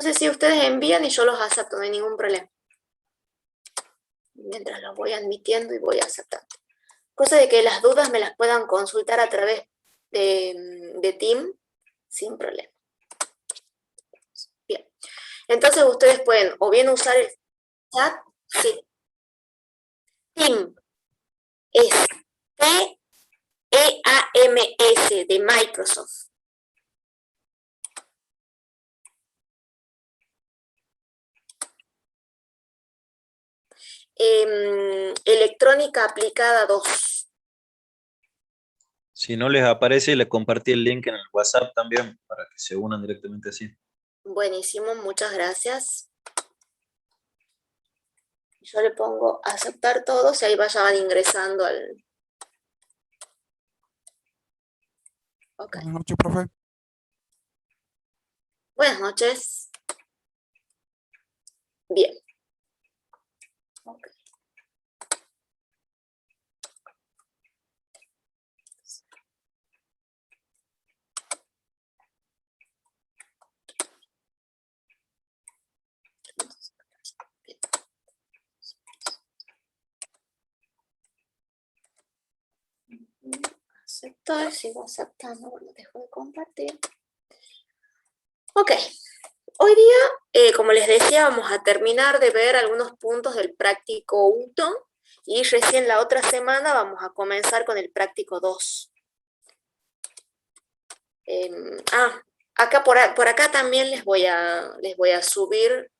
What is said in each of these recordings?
Entonces, si ustedes envían y yo los acepto, no hay ningún problema. Mientras los voy admitiendo y voy aceptando. Cosa de que las dudas me las puedan consultar a través de Team sin problema. Bien. Entonces ustedes pueden o bien usar el chat, sí. Team es T-E-A-M-S de Microsoft. Electrónica aplicada 2. Si no les aparece, le compartí el link en el WhatsApp también para que se unan directamente así. Buenísimo, muchas gracias. Yo le pongo aceptar todos y ahí vayan ingresando al... Okay. Buenas noches, profe. Buenas noches. Bien. Okay. Aceptar, sigo aceptando, bueno, dejo de compartir. Ok, hoy día, como les decía, vamos a terminar de ver algunos puntos del práctico 1 y recién la otra semana vamos a comenzar con el práctico 2. Acá por acá también les voy a subir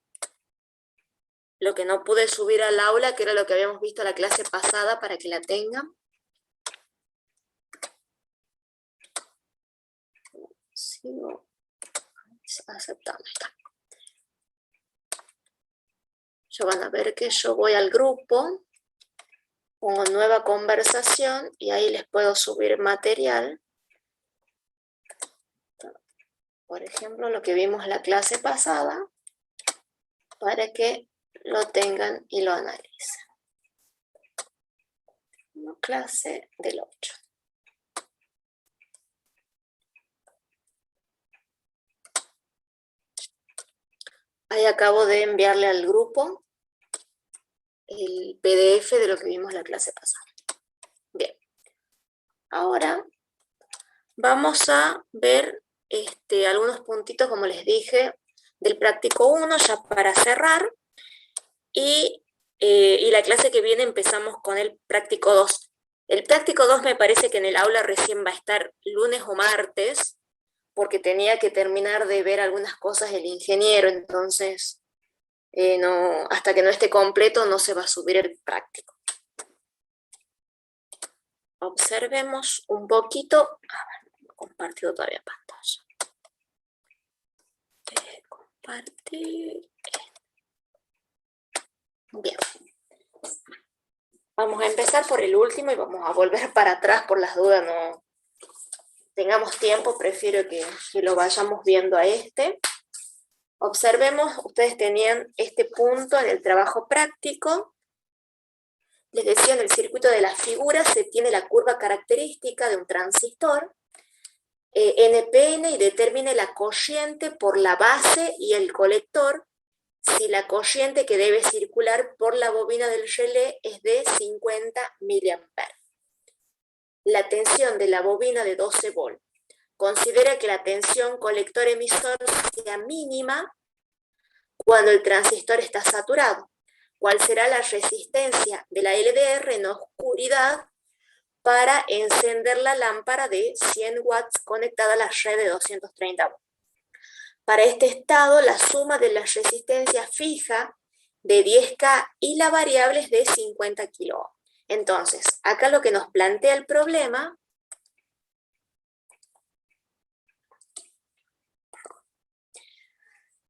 lo que no pude subir al aula, que era lo que habíamos visto la clase pasada, para que la tengan. Sigo aceptando. Ya van a ver que yo voy al grupo, pongo nueva conversación y ahí les puedo subir material. Por ejemplo, lo que vimos la clase pasada, para que lo tengan y lo analicen. Clase del 8. Ahí acabo de enviarle al grupo el PDF de lo que vimos la clase pasada. Bien. Ahora vamos a ver algunos puntitos, como les dije, del práctico 1, ya para cerrar. Y la clase que viene empezamos con el práctico 2. El práctico 2 me parece que en el aula recién va a estar lunes o martes, porque tenía que terminar de ver algunas cosas el ingeniero, entonces no, hasta que no esté completo no se va a subir el práctico. Observemos un poquito. A ver, no he compartido todavía pantalla. Compartir. Bien. Vamos a empezar por el último y vamos a volver para atrás por las dudas, no tengamos tiempo, prefiero que lo vayamos viendo a este. Observemos, ustedes tenían este punto en el trabajo práctico. Les decía, en el circuito de las figuras se tiene la curva característica de un transistor, NPN, y determine la corriente por la base y el colector, si la corriente que debe circular por la bobina del relé es de 50 mA. La tensión de la bobina de 12 volt. Considera que la tensión colector-emisor sea mínima cuando el transistor está saturado. ¿Cuál será la resistencia de la LDR en oscuridad para encender la lámpara de 100 watts conectada a la red de 230 volts? Para este estado, la suma de la resistencia fija de 10K y la variable es de 50 kΩ. Entonces, acá lo que nos plantea el problema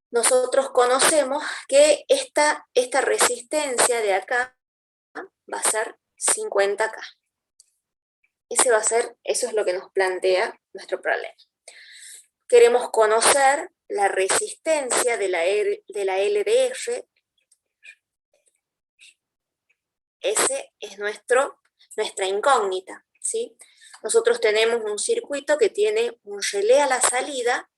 nosotros conocemos que esta resistencia de acá va a ser 50K. Eso es lo que nos plantea nuestro problema. Queremos conocer la resistencia de la LDR. Ese es nuestra incógnita, ¿sí? Nosotros tenemos un circuito que tiene un relé a la salida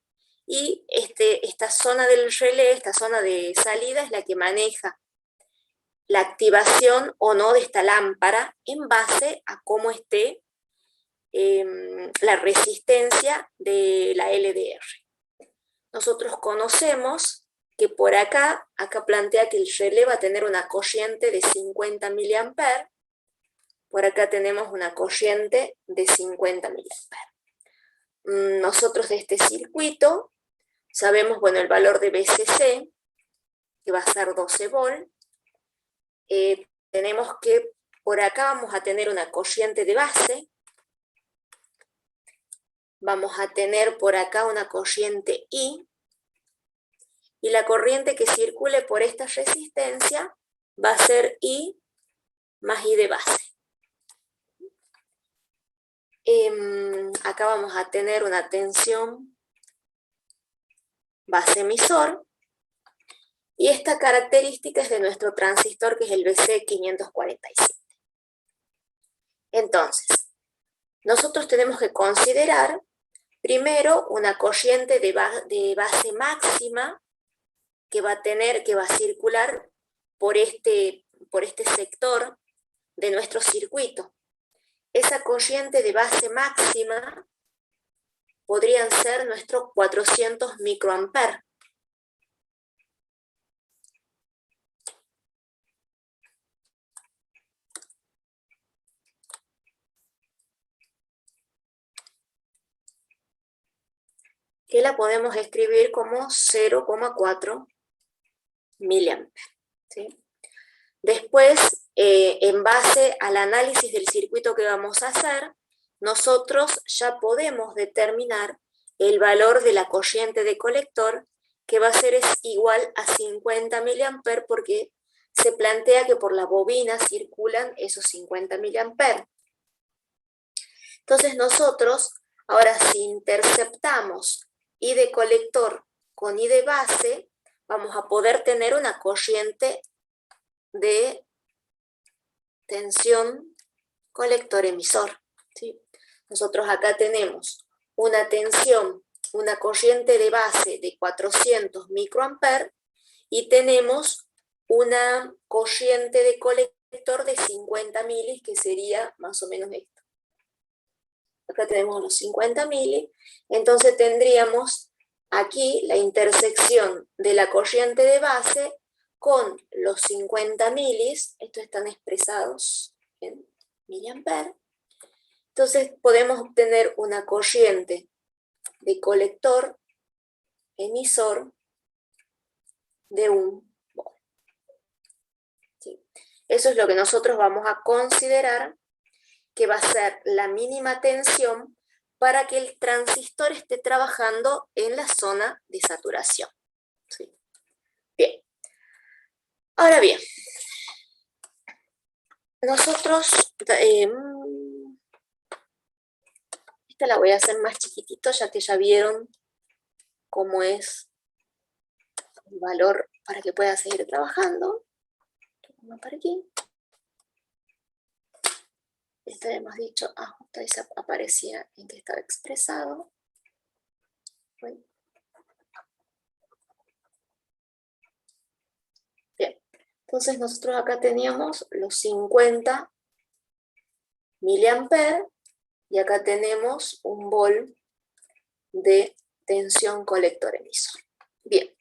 y esta zona del relé, esta zona de salida, es la que maneja la activación o no de esta lámpara en base a cómo esté la resistencia de la LDR. Nosotros conocemos que por acá plantea que el relé va a tener una corriente de 50 mA, por acá tenemos una corriente de 50 mA. Nosotros de este circuito sabemos, bueno, el valor de BCC, que va a ser 12 volt. Tenemos que por acá vamos a tener una corriente de base, vamos a tener por acá una corriente I, y la corriente que circule por esta resistencia va a ser I más I de base. Acá vamos a tener una tensión base emisor, y esta característica es de nuestro transistor, que es el BC547. Entonces, nosotros tenemos que considerar primero una corriente de base máxima que va a circular por este sector de nuestro circuito. Esa corriente de base máxima podrían ser nuestros 400 microamperes. Que la podemos escribir como 0,4 miliamperes. ¿Sí? Después, en base al análisis del circuito que vamos a hacer, nosotros ya podemos determinar el valor de la corriente de colector, que va a ser igual a 50 miliamperes, porque se plantea que por la bobina circulan esos 50 miliamperes. Entonces nosotros, ahora si interceptamos I de colector con I de base, vamos a poder tener una corriente de tensión colector-emisor. ¿Sí? Nosotros acá tenemos una corriente de base de 400 microamperes, y tenemos una corriente de colector de 50 milis, que sería más o menos esto. Acá tenemos los 50 milis, entonces tendríamos aquí la intersección de la corriente de base con los 50 milis, estos están expresados en miliamperes. Entonces podemos obtener una corriente de colector emisor de 1 volt. ¿Sí? Eso es lo que nosotros vamos a considerar que va a ser la mínima tensión para que el transistor esté trabajando en la zona de saturación. ¿Sí? Bien. Ahora bien, nosotros, esta la voy a hacer más chiquitito, ya que ya vieron cómo es el valor para que pueda seguir trabajando. Para aquí. Esto hemos dicho, justo ahí aparecía en que estaba expresado. Bien, entonces nosotros acá teníamos los 50 miliamperes, y acá tenemos un volt de tensión colector-emisor. Bien,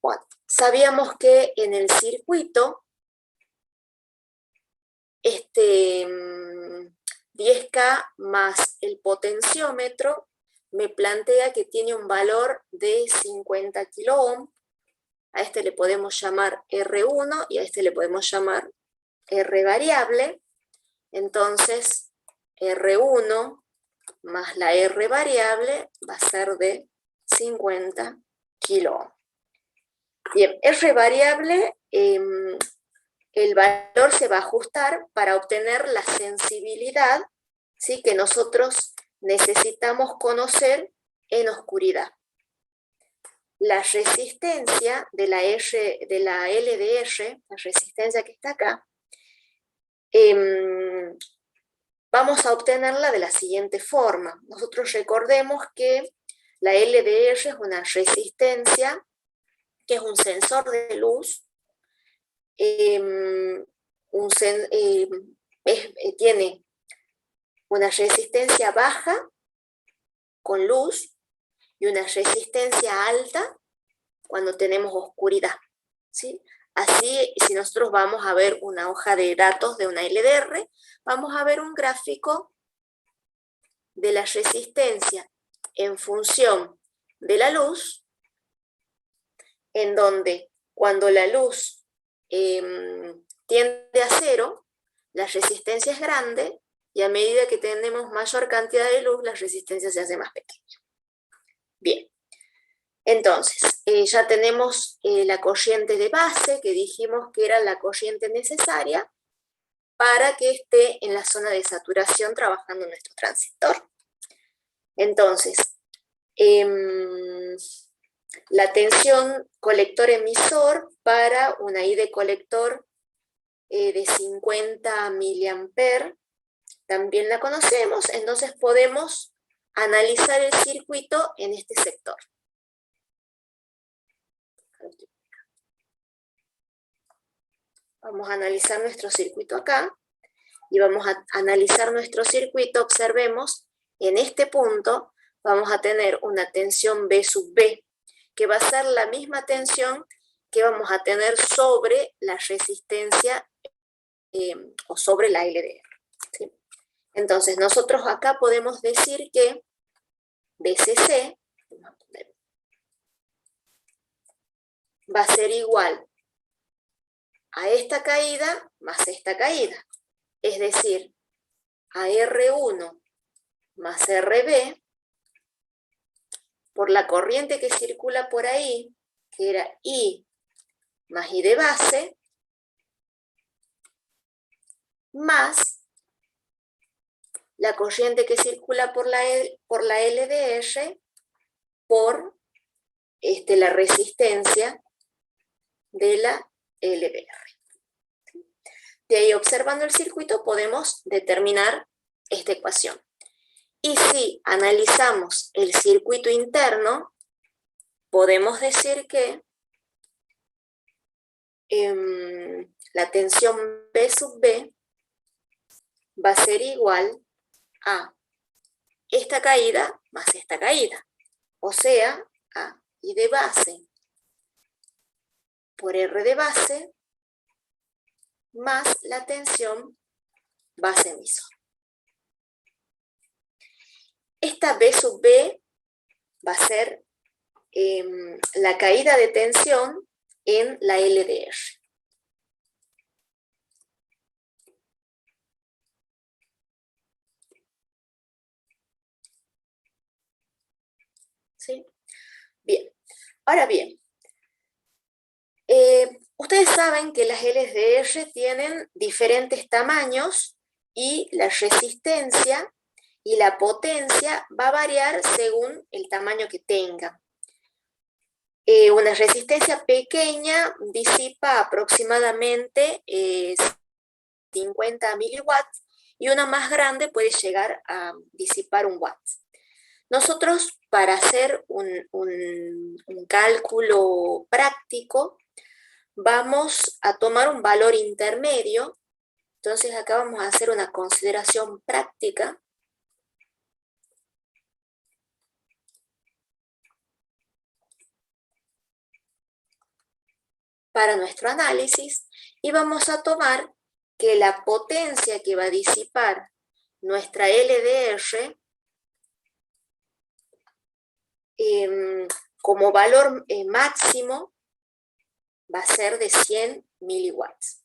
bueno, sabíamos que en el circuito este 10K más el potenciómetro me plantea que tiene un valor de 50 kiloohm. A este le podemos llamar R1 y a este le podemos llamar R variable. Entonces R1 más la R variable va a ser de 50 kiloohm. Bien, R variable, el valor se va a ajustar para obtener la sensibilidad, ¿sí?, que nosotros necesitamos conocer en oscuridad. La resistencia de la LDR, la resistencia que está acá, vamos a obtenerla de la siguiente forma. Nosotros recordemos que La LDR es una resistencia, que es un sensor de luz, tiene una resistencia baja con luz y una resistencia alta cuando tenemos oscuridad, ¿sí? Así, si nosotros vamos a ver una hoja de datos de una LDR, vamos a ver un gráfico de la resistencia en función de la luz, en donde cuando la luz tiende a cero, la resistencia es grande, y a medida que tenemos mayor cantidad de luz, la resistencia se hace más pequeña. Bien, entonces, ya tenemos la corriente de base, que dijimos que era la corriente necesaria para que esté en la zona de saturación trabajando nuestro transistor. Entonces, la tensión colector-emisor para una I de colector de 50 mA, también la conocemos, entonces podemos analizar el circuito en este sector. Vamos a analizar nuestro circuito acá, y vamos a analizar nuestro circuito. Observemos, en este punto vamos a tener una tensión B sub B, que va a ser la misma tensión que vamos a tener sobre la resistencia o sobre la LDR, ¿sí? Entonces, nosotros acá podemos decir que BCC va a ser igual a esta caída más esta caída, es decir, a R1 más RB, por la corriente que circula por ahí, que era I más I de base, más la corriente que circula por la LDR por la resistencia de la LDR. De ahí, observando el circuito, podemos determinar esta ecuación. Y si analizamos el circuito interno, podemos decir que la tensión B sub B va a ser igual a esta caída más esta caída, o sea, a I de base por R de base más la tensión base emisor. Esta B sub B va a ser la caída de tensión en la LDR. ¿Sí? Bien. Ahora bien, ustedes saben que las LDR tienen diferentes tamaños y la resistencia y la potencia va a variar según el tamaño que tenga. Una resistencia pequeña disipa aproximadamente 50 miliwatts, y una más grande puede llegar a disipar 1 watt. Nosotros, para hacer un cálculo práctico, vamos a tomar un valor intermedio. Entonces acá vamos a hacer una consideración práctica. Para nuestro análisis, y vamos a tomar que la potencia que va a disipar nuestra LDR como valor máximo va a ser de 100 miliwatts.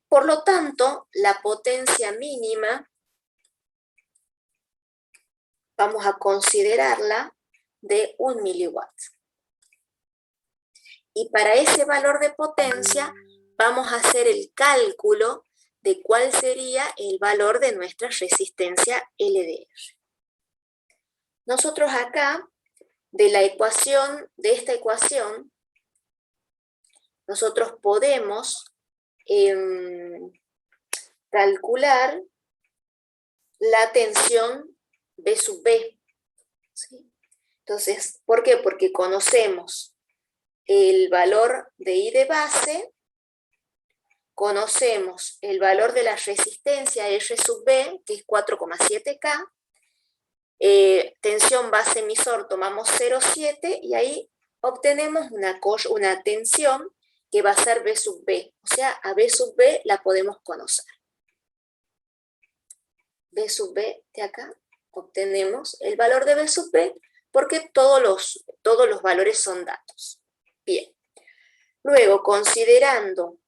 Por lo tanto, la potencia mínima vamos a considerarla de 1 miliwatt. Y para ese valor de potencia vamos a hacer el cálculo de cuál sería el valor de nuestra resistencia LDR. Nosotros acá, de esta ecuación, nosotros podemos calcular la tensión B sub B. ¿Sí? Entonces, ¿por qué? Porque conocemos el valor de I de base, conocemos el valor de la resistencia R sub B, que es 4,7K, tensión base emisor tomamos 0,7 y ahí obtenemos una tensión que va a ser B sub B, o sea, a B sub B la podemos conocer. B sub B de acá obtenemos el valor de B sub B porque todos los valores son datos. Bien. Luego, considerando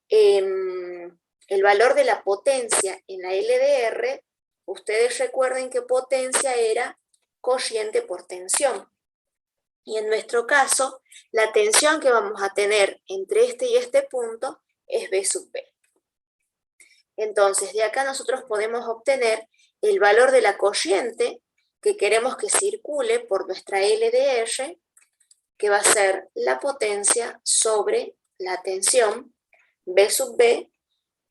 el valor de la potencia en la LDR, ustedes recuerden que potencia era corriente por tensión. Y en nuestro caso, la tensión que vamos a tener entre este y este punto es B sub B. Entonces, de acá nosotros podemos obtener el valor de la corriente que queremos que circule por nuestra LDR, que va a ser la potencia sobre la tensión, B sub B,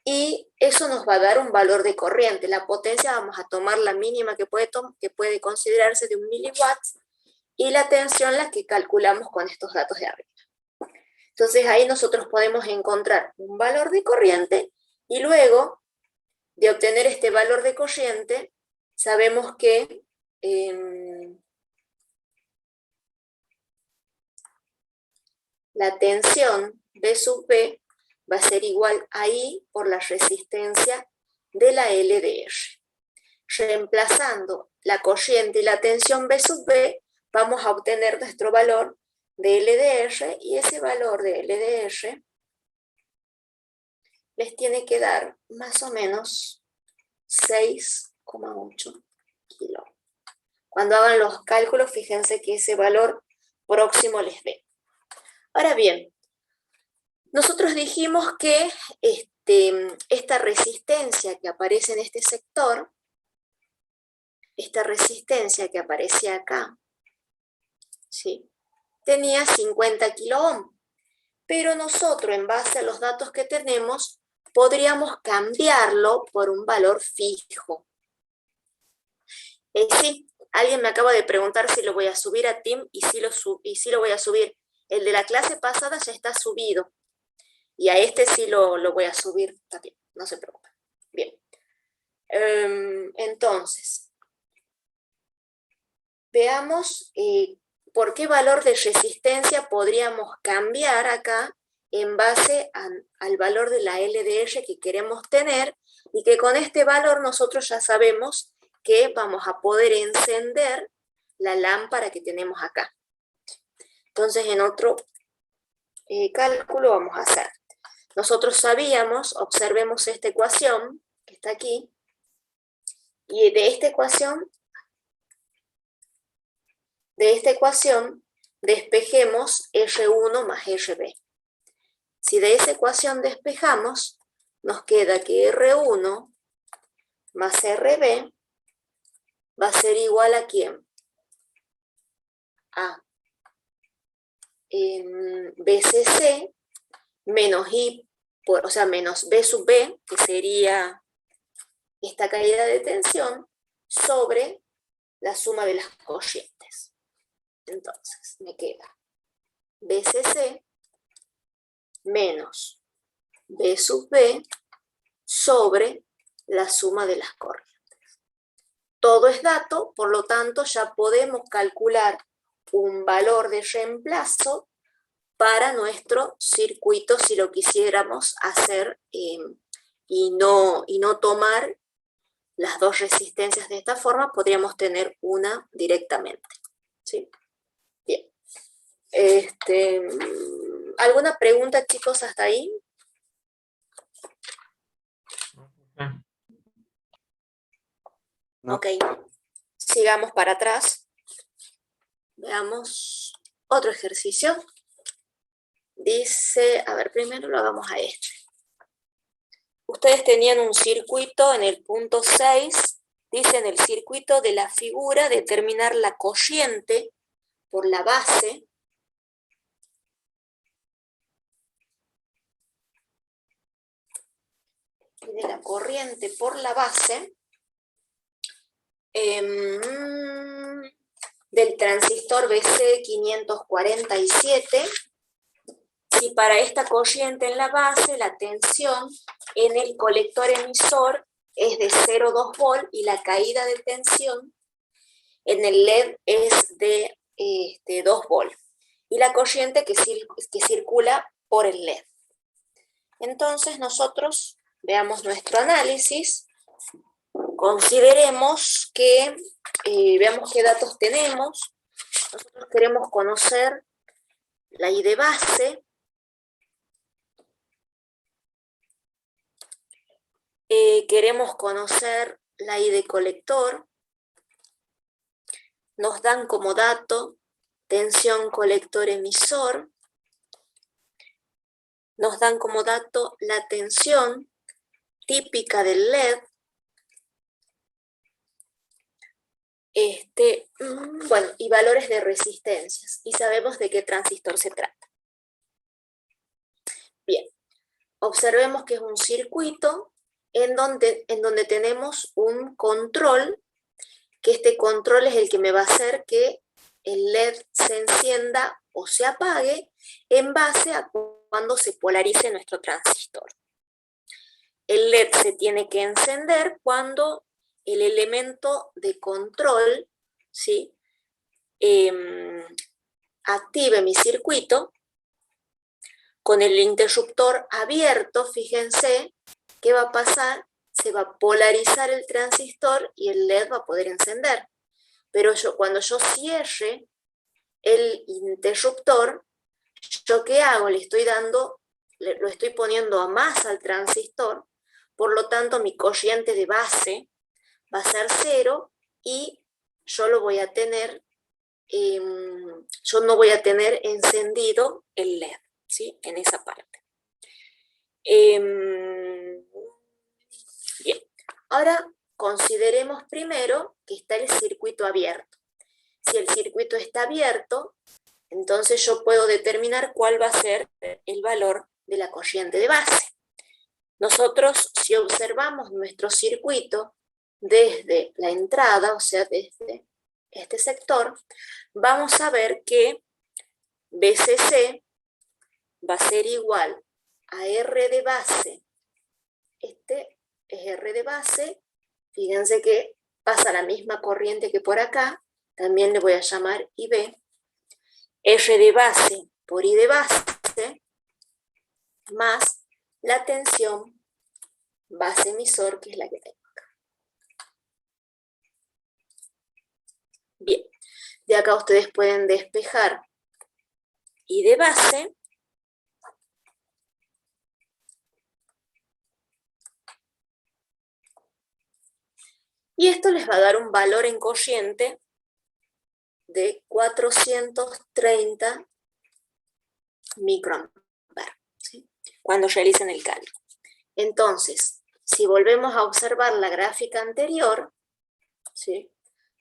y eso nos va a dar un valor de corriente. La potencia vamos a tomar la mínima que puede considerarse de 1 miliwatts, y la tensión la que calculamos con estos datos de arriba. Entonces ahí nosotros podemos encontrar un valor de corriente, y luego de obtener este valor de corriente, sabemos que la tensión B sub B va a ser igual a I por la resistencia de la LDR. Reemplazando la corriente y la tensión B sub B, vamos a obtener nuestro valor de LDR, y ese valor de LDR les tiene que dar más o menos 6,8 kilos. Cuando hagan los cálculos, fíjense que ese valor próximo les dé. Ahora bien, nosotros dijimos que esta resistencia que aparece en este sector, esta resistencia que aparece acá, ¿sí?, tenía 50 kiloohm, pero nosotros, en base a los datos que tenemos, podríamos cambiarlo por un valor fijo. Sí, alguien me acaba de preguntar si lo voy a subir a Team, y sí lo voy a subir. El de la clase pasada ya está subido, y a este sí lo voy a subir también, no se preocupen. Bien, entonces, veamos por qué valor de resistencia podríamos cambiar acá en base al valor de la LDR que queremos tener, y que con este valor nosotros ya sabemos que vamos a poder encender la lámpara que tenemos acá. Entonces, en otro cálculo vamos a hacer. Nosotros sabíamos, observemos esta ecuación que está aquí, y de esta ecuación despejemos R1 más RB. Si de esa ecuación despejamos, nos queda que R1 más RB va a ser igual a ¿quién? A BCC menos I, o sea, menos B sub B, que sería esta caída de tensión, sobre la suma de las corrientes. Entonces, me queda BCC menos B sub B sobre la suma de las corrientes. Todo es dato, por lo tanto ya podemos calcular un valor de reemplazo para nuestro circuito si lo quisiéramos hacer y no tomar las dos resistencias de esta forma, podríamos tener una directamente. ¿Sí? Bien. ¿Alguna pregunta, chicos, hasta ahí? No. Ok, sigamos para atrás. Veamos otro ejercicio. Dice, a ver, primero lo hagamos a este. Ustedes tenían un circuito en el punto 6, dice en el circuito de la figura determinar la corriente por la base y de la corriente por la base del transistor BC547, si para esta corriente en la base la tensión en el colector emisor es de 0,2 volt y la caída de tensión en el LED es de 2 volt, y la corriente que circula por el LED. Entonces nosotros veamos nuestro análisis, consideremos que, veamos qué datos tenemos. Nosotros queremos conocer la I de base, queremos conocer la I de colector, nos dan como dato tensión colector emisor, nos dan como dato la tensión típica del LED, bueno, y valores de resistencias, y sabemos de qué transistor se trata. Bien, observemos que es un circuito en donde tenemos un control, que este control es el que me va a hacer que el LED se encienda o se apague en base a cuando se polarice nuestro transistor. El LED se tiene que encender cuando el elemento de control, ¿sí?, active mi circuito. Con el interruptor abierto, fíjense, ¿qué va a pasar? Se va a polarizar el transistor y el LED va a poder encender. Pero cuando yo cierre el interruptor, ¿yo qué hago? Lo estoy poniendo a más al transistor, por lo tanto mi corriente de base va a ser 0 y yo no voy a tener encendido el LED, ¿sí?, en esa parte. Bien, ahora consideremos primero que está el circuito abierto. Si el circuito está abierto, entonces yo puedo determinar cuál va a ser el valor de la corriente de base. Nosotros, si observamos nuestro circuito desde la entrada, o sea, desde este sector, vamos a ver que BCC va a ser igual a R de base. Este es R de base. Fíjense que pasa la misma corriente que por acá, también le voy a llamar IB. R de base por I de base, más la tensión base emisor, que es la que tengo acá. Bien, de acá ustedes pueden despejar I de base. Y esto les va a dar un valor en corriente de 430 microamperes, ¿sí?, cuando realicen el cálculo. Entonces, si volvemos a observar la gráfica anterior, ¿sí?,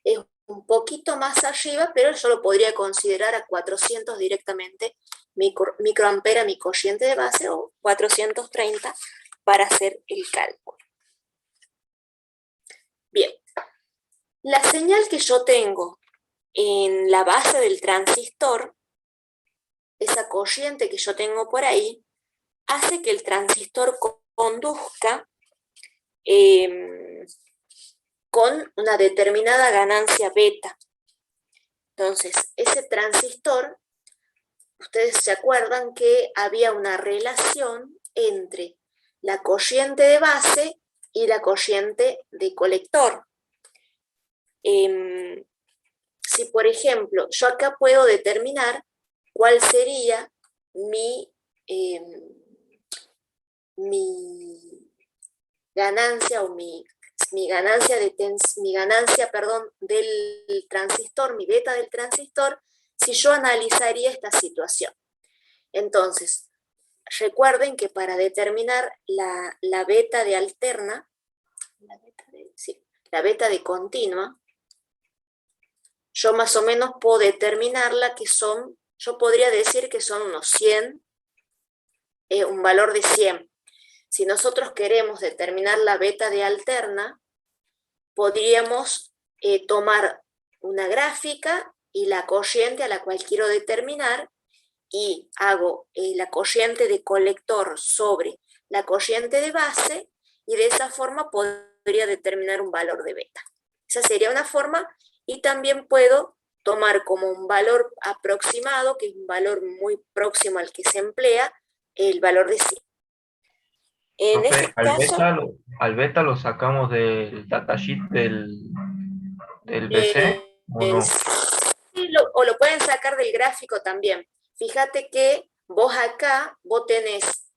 es un poquito más arriba, pero yo lo podría considerar a 400 directamente microamperes a mi corriente de base, o 430 para hacer el cálculo. Bien, la señal que yo tengo en la base del transistor, esa corriente que yo tengo por ahí, hace que el transistor conduzca con una determinada ganancia beta. Entonces, ese transistor, ustedes se acuerdan que había una relación entre la corriente de base y la corriente de colector. Si, por ejemplo, yo acá puedo determinar cuál sería mi ganancia o mi ganancia del transistor, mi beta del transistor, si yo analizaría esta situación. Entonces, recuerden que para determinar la beta de alterna, la beta de continua, yo más o menos puedo determinarla que son, yo podría decir que son unos 100, un valor de 100. Si nosotros queremos determinar la beta de alterna, podríamos tomar una gráfica y la corriente a la cual quiero determinar, y hago la corriente de colector sobre la corriente de base, y de esa forma podría determinar un valor de beta. Esa sería una forma, y también puedo tomar como un valor aproximado, que es un valor muy próximo al que se emplea, el valor de 100. En Profe, ese caso, al beta lo sacamos del datasheet del BC, eh, ¿o no? sí, o lo pueden sacar del gráfico también. Fíjate que vos acá, vos tenés,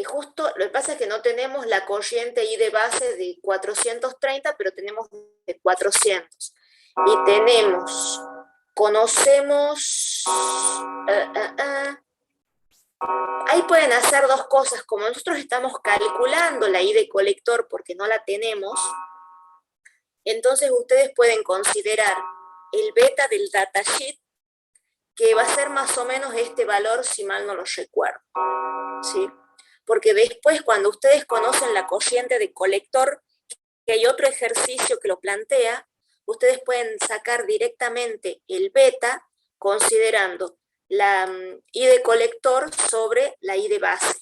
justo, lo que pasa es que no tenemos la corriente I de base de 430, pero tenemos de 400. Y tenemos, conocemos, ahí pueden hacer dos cosas. Como nosotros estamos calculando la I de colector porque no la tenemos, entonces ustedes pueden considerar el beta del datasheet, que va a ser más o menos este valor, si mal no lo recuerdo, ¿sí? Porque después, cuando ustedes conocen la corriente de colector, que hay otro ejercicio que lo plantea, ustedes pueden sacar directamente el beta considerando la I de colector sobre la I de base,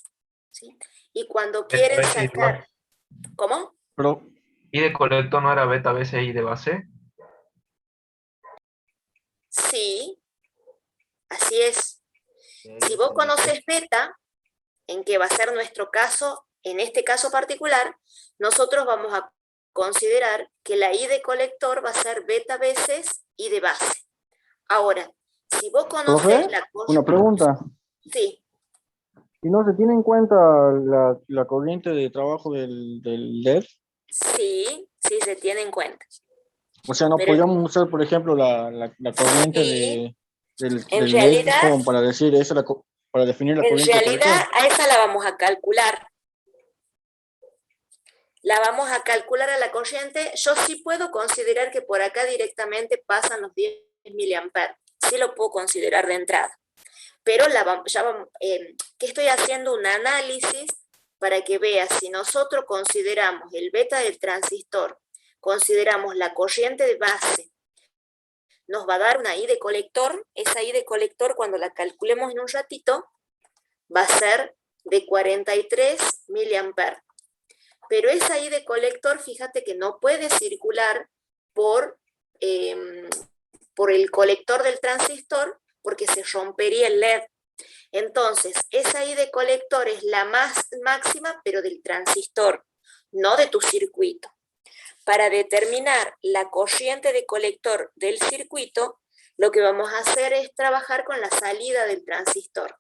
¿sí? Y cuando quieren sacar... ¿Cómo? Pero, ¿Y de colector no era beta BC y de base? Sí, así es. Si vos conoces beta, en que va a ser nuestro caso, en este caso particular, nosotros vamos a considerar que la I de colector va a ser beta veces I de base. Ahora, si vos conoces profe, la cosa... una pregunta. Sí, ¿Y no se tiene en cuenta la corriente de trabajo del LED? sí, sí se tiene en cuenta. O sea, no Pero podríamos usar, por ejemplo, la corriente sí, en del LED realidad, como para decir, esa es para definir la en corriente de realidad colector. a esa la vamos a calcular. La vamos a calcular a la corriente. Yo sí puedo considerar que por acá directamente pasan los 10 miliamperes. Sí lo puedo considerar de entrada. Pero que estoy haciendo un análisis para que veas, si nosotros consideramos el beta del transistor, consideramos la corriente de base, nos va a dar una I de colector. Esa I de colector, cuando la calculemos en un ratito, va a ser de 43 miliamperes. Pero esa I de colector, fíjate que no puede circular por el colector del transistor, porque se rompería el LED. Entonces, esa I de colector es la máxima, pero del transistor, no de tu circuito. Para determinar la corriente de colector del circuito, lo que vamos a hacer es trabajar con la salida del transistor.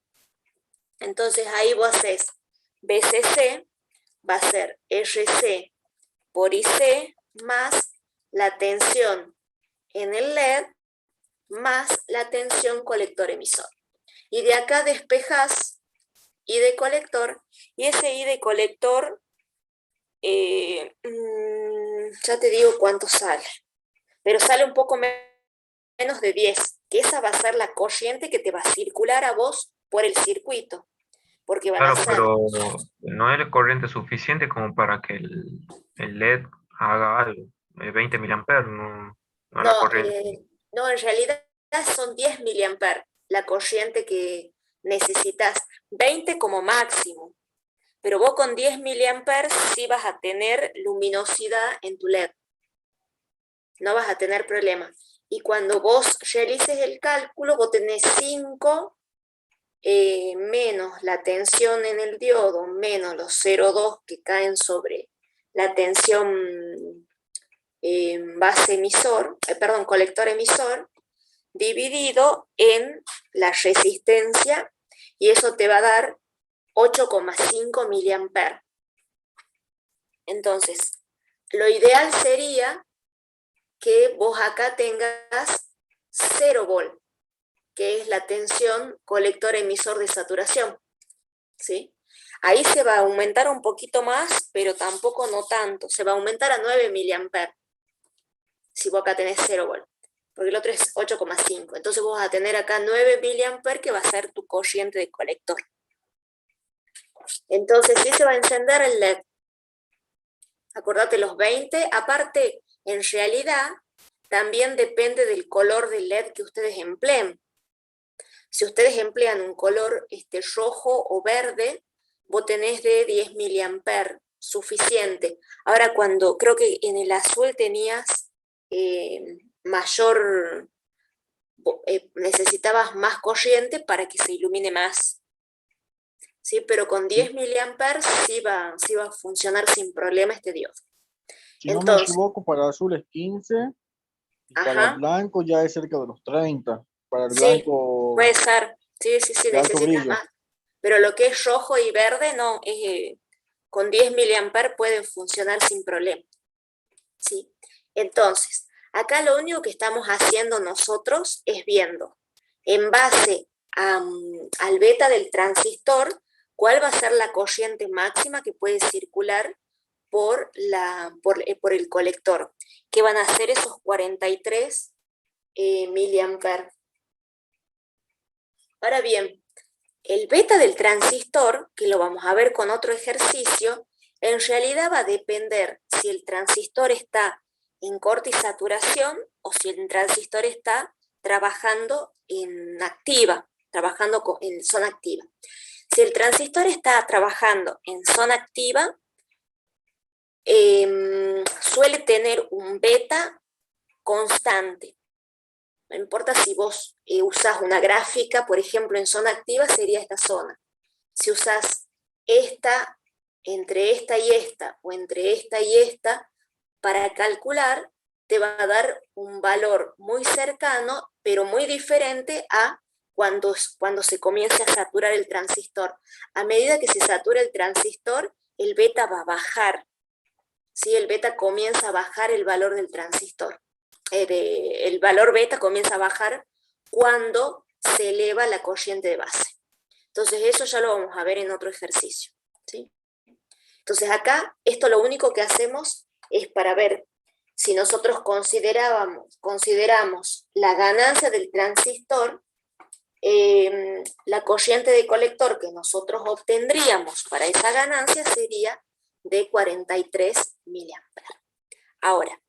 Entonces, ahí vos haces BCC, va a ser RC por IC más la tensión en el LED más la tensión colector-emisor. Y de acá despejas I de colector, y ese I de colector, ya te digo cuánto sale, pero sale un poco menos de 10, que esa va a ser la corriente que te va a circular a vos por el circuito, porque van a Claro, ser... pero no es corriente suficiente como para que el LED haga algo. 20 miliamperes no es la corriente. No, en realidad son 10 miliamperes la corriente que necesitas, 20 como máximo, pero vos con 10 miliamperes sí vas a tener luminosidad en tu LED, no vas a tener problema. Y cuando vos realices el cálculo, vos tenés 5 menos la tensión en el diodo, menos los 0,2 que caen sobre la tensión base emisor, colector emisor, dividido en la resistencia, y eso te va a dar 8,5 miliamperes. Entonces, lo ideal sería que vos acá tengas 0 volt, que es la tensión colector-emisor de saturación, ¿sí? Ahí se va a aumentar un poquito más, pero tampoco no tanto. Se va a aumentar a 9 miliamperes, si vos acá tenés 0 volt, porque el otro es 8,5. Entonces vos vas a tener acá 9 miliamperes, que va a ser tu corriente de colector. Entonces sí se va a encender el LED. Acordate los 20. Aparte, en realidad, también depende del color del LED que ustedes empleen. Si ustedes emplean un color rojo o verde, vos tenés de 10 mA, suficiente. Ahora, creo que en el azul tenías necesitabas más corriente para que se ilumine más. ¿Sí? Pero con 10 mA sí va a funcionar sin problema este diodo. Si no me equivoco, para azul es 15, y para blanco ya es cerca de los 30. Para el blanco... puede ser. Sí, necesitas más. Pero lo que es rojo y verde, no, con 10 mA pueden funcionar sin problema. ¿Sí? Entonces, acá lo único que estamos haciendo nosotros es viendo, en base al beta del transistor, cuál va a ser la corriente máxima que puede circular por el colector, que van a ser esos 43 mA. Ahora bien, el beta del transistor, que lo vamos a ver con otro ejercicio, en realidad va a depender si el transistor está en corte y saturación o si el transistor está trabajando en zona activa. Si el transistor está trabajando en zona activa, suele tener un beta constante. No importa si vos usás una gráfica, por ejemplo, en zona activa sería esta zona. Si usás esta, entre esta y esta, o entre esta y esta, para calcular, te va a dar un valor muy cercano, pero muy diferente a cuando se comience a saturar el transistor. A medida que se satura el transistor, el beta va a bajar. ¿Sí? El beta comienza a bajar el valor del transistor. El valor beta comienza a bajar cuando se eleva la corriente de base. Entonces eso ya lo vamos a ver en otro ejercicio. ¿Sí? Entonces acá, esto lo único que hacemos es para ver si nosotros consideramos la ganancia del transistor, la corriente de colector que nosotros obtendríamos para esa ganancia sería de 43 mA. Ahora,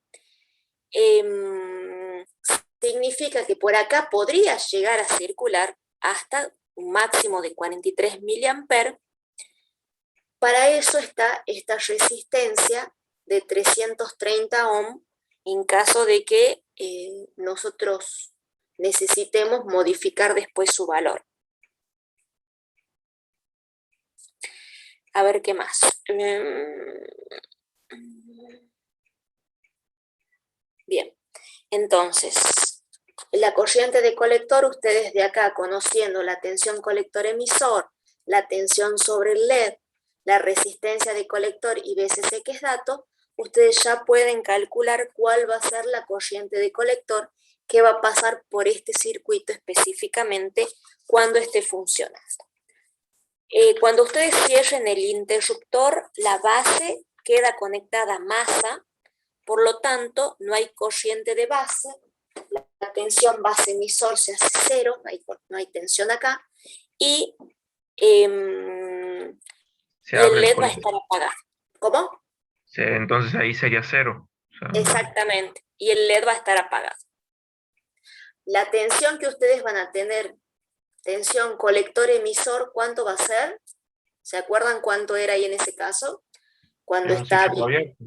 significa que por acá podría llegar a circular hasta un máximo de 43 mA. Para eso está esta resistencia de 330 ohm en caso de que nosotros necesitemos modificar después su valor. A ver qué más. Bien, entonces, la corriente de colector, ustedes de acá, conociendo la tensión colector-emisor, la tensión sobre el LED, la resistencia de colector y BCC, que es dato, ustedes ya pueden calcular cuál va a ser la corriente de colector que va a pasar por este circuito específicamente cuando esté funcionando. Cuando ustedes cierren el interruptor, la base queda conectada a masa, por lo tanto, no hay corriente de base, la tensión base-emisor se hace cero, no hay tensión acá, y el LED va a estar apagado. ¿Cómo? Entonces ahí sería cero. Exactamente, y el LED va a estar apagado. La tensión que ustedes van a tener, tensión colector-emisor, ¿cuánto va a ser? ¿Se acuerdan cuánto era ahí en ese caso? Cuando está abierto.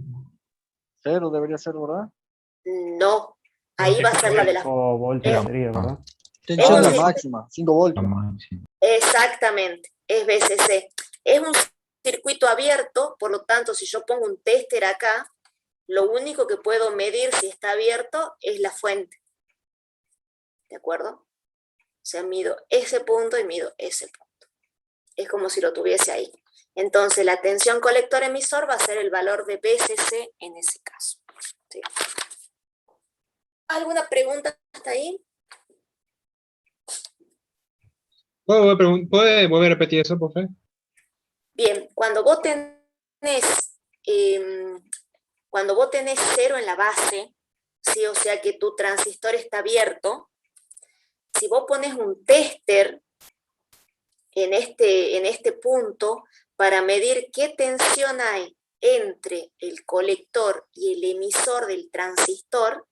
Cero debería ser, ¿verdad? No, ahí va a ser la de la... 5 voltios sería, ¿verdad? Tensión la máxima, 5 voltios. Exactamente, es BCC. Es un circuito abierto, por lo tanto, si yo pongo un tester acá, lo único que puedo medir si está abierto es la fuente. ¿De acuerdo? O sea, mido ese punto y mido ese punto. Es como si lo tuviese ahí. Entonces, la tensión colector-emisor va a ser el valor de BCC en ese caso. ¿Sí? ¿Alguna pregunta hasta ahí? ¿Puede volver a repetir eso, por favor? Bien, cuando vos tenés cero en la base, ¿sí? O sea que tu transistor está abierto, si vos pones un tester en este punto, para medir qué tensión hay entre el colector y el emisor del transistor,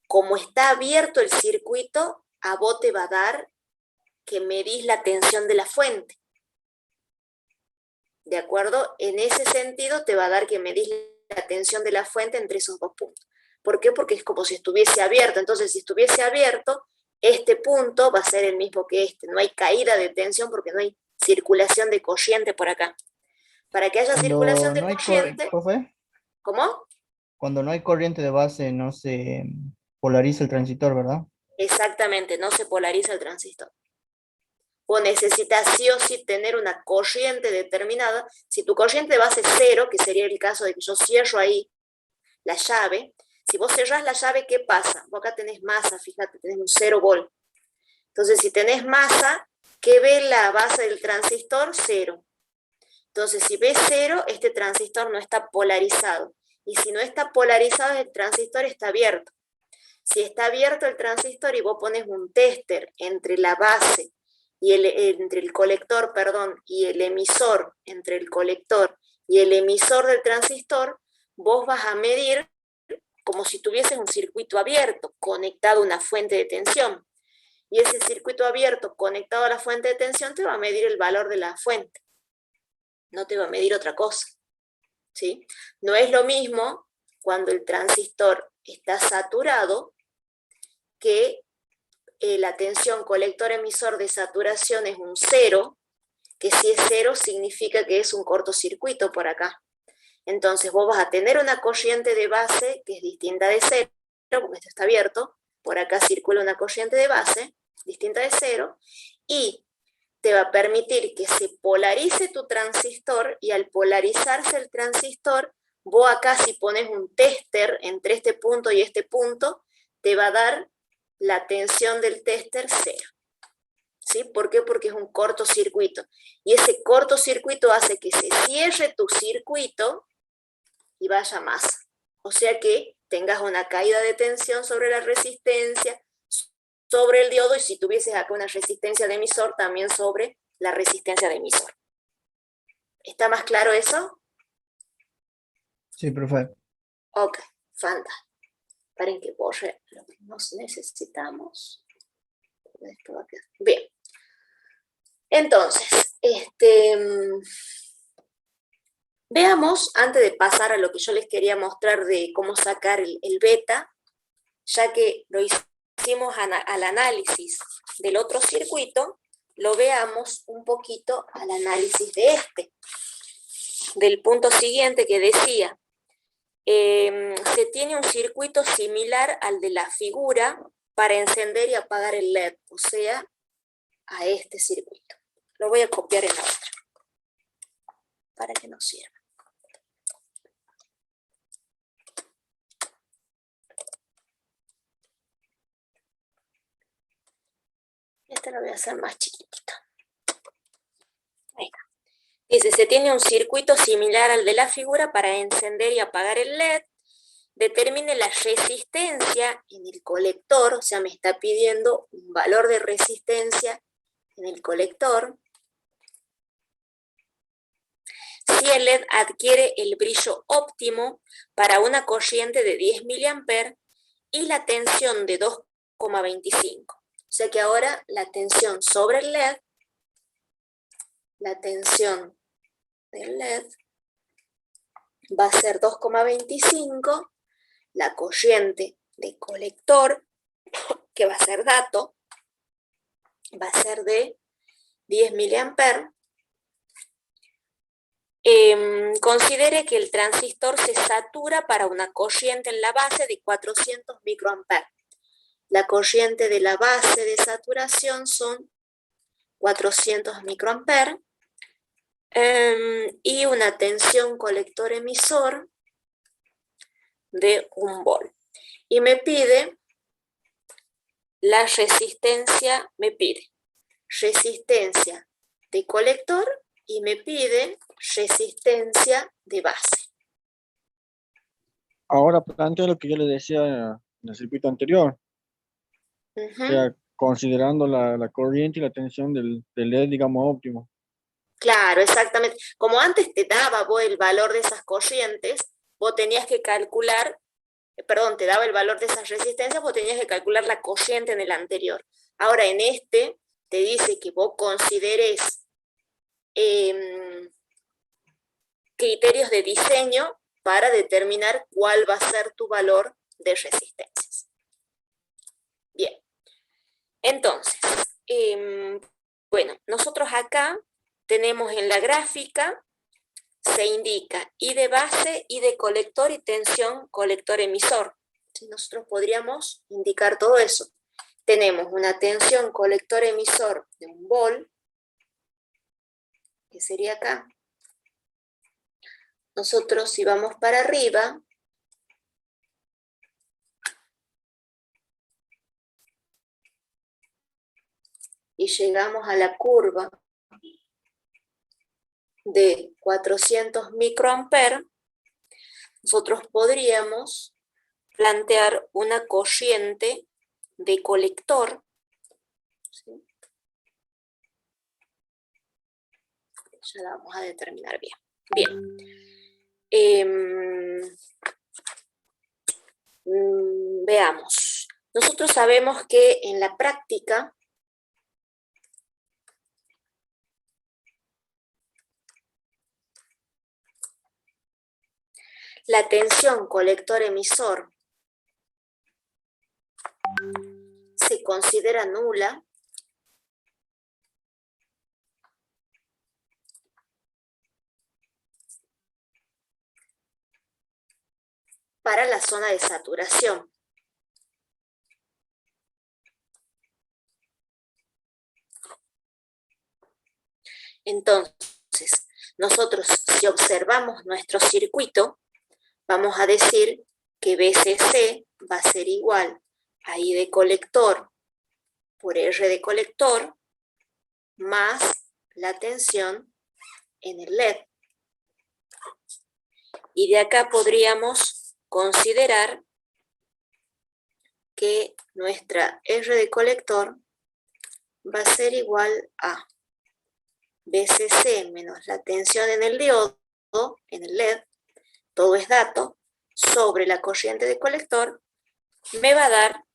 como está abierto el circuito, a vos te va a dar que medís la tensión de la fuente. ¿De acuerdo? En ese sentido te va a dar que medís la tensión de la fuente entre esos dos puntos. ¿Por qué? Porque es como si estuviese abierto. Entonces, si estuviese abierto, este punto va a ser el mismo que este. No hay caída de tensión porque no hay circulación de corriente por acá. Para que haya circulación de corriente... ¿Profe? ¿Cómo? Cuando no hay corriente de base no se polariza el transistor, ¿verdad? Exactamente, no se polariza el transistor. Vos necesitas sí o sí tener una corriente determinada. Si tu corriente de base es 0, que sería el caso de que yo cierro ahí la llave, si vos cerrás la llave, ¿qué pasa? Vos acá tenés masa, fíjate, tenés un 0 volt. Entonces, si tenés masa, ¿qué ve la base del transistor? 0. Entonces, si ves 0, este transistor no está polarizado. Y si no está polarizado, el transistor está abierto. Si está abierto el transistor y vos pones un tester entre la base y entre el colector, perdón, y el emisor, entre el colector y el emisor del transistor, vos vas a medir como si tuvieses un circuito abierto conectado a una fuente de tensión. Y ese circuito abierto conectado a la fuente de tensión te va a medir el valor de la fuente. No te va a medir otra cosa. ¿Sí? No es lo mismo cuando el transistor está saturado que la tensión colector-emisor de saturación es un 0, que si es 0 significa que es un cortocircuito por acá. Entonces vos vas a tener una corriente de base que es distinta de 0, porque esto está abierto, por acá circula una corriente de base distinta de 0, y te va a permitir que se polarice tu transistor, y al polarizarse el transistor, vos acá si pones un tester entre este punto y este punto, te va a dar la tensión del tester 0. ¿Sí? ¿Por qué? Porque es un cortocircuito. Y ese cortocircuito hace que se cierre tu circuito y vaya más. O sea que tengas una caída de tensión sobre la resistencia, sobre el diodo, y si tuvieses acá una resistencia de emisor, también sobre la resistencia de emisor. ¿Está más claro eso? Sí, profe. Ok, fantástico. Paren que borre lo que nos necesitamos. Esto va a quedar. Bien. Entonces, veamos, antes de pasar a lo que yo les quería mostrar de cómo sacar el beta, ya que lo hicimos al análisis del otro circuito, lo veamos un poquito al análisis de este, del punto siguiente que decía, se tiene un circuito similar al de la figura para encender y apagar el LED, o sea, a este circuito. Lo voy a copiar en la otra, para que nos sirva. Este lo voy a hacer más chiquitito. Ahí está. Dice, se tiene un circuito similar al de la figura para encender y apagar el LED. Determine la resistencia en el colector, o sea, me está pidiendo un valor de resistencia en el colector. Si el LED adquiere el brillo óptimo para una corriente de 10 mA y la tensión de 2,25. O sea que ahora la tensión sobre el LED, la tensión del LED va a ser 2,25, la corriente de colector, que va a ser dato, va a ser de 10 mA. Considere que el transistor se satura para una corriente en la base de 400 microamperes. La corriente de la base de saturación son 400 microamperes y una tensión colector-emisor de 1 volt. Y me pide la resistencia, resistencia de colector y me pide resistencia de base. Ahora plantea lo que yo le decía en el circuito anterior. O sea, considerando la corriente y la tensión del LED, digamos, óptimo. Claro, exactamente. Como antes te daba vos el valor de esas corrientes, vos tenías que calcular, perdón, te daba el valor de esas resistencias, vos tenías que calcular la corriente en el anterior. Ahora en este te dice que vos consideres criterios de diseño para determinar cuál va a ser tu valor de resistencias. Bien, entonces, bueno, nosotros acá tenemos en la gráfica, se indica I de base, I de colector y tensión colector-emisor. Nosotros podríamos indicar todo eso. Tenemos una tensión colector-emisor de 1 volt, que sería acá. Nosotros si vamos para arriba, y llegamos a la curva de 400 microamperes, nosotros podríamos plantear una corriente de colector, ¿sí? Ya la vamos a determinar bien. Veamos. Nosotros sabemos que en la práctica la tensión colector-emisor se considera nula para la zona de saturación. Entonces, nosotros si observamos nuestro circuito, vamos a decir que BCC va a ser igual a I de colector por R de colector más la tensión en el LED. Y de acá podríamos considerar que nuestra R de colector va a ser igual a BCC menos la tensión en el diodo, en el LED, todo es dato, sobre la corriente de colector, me va a dar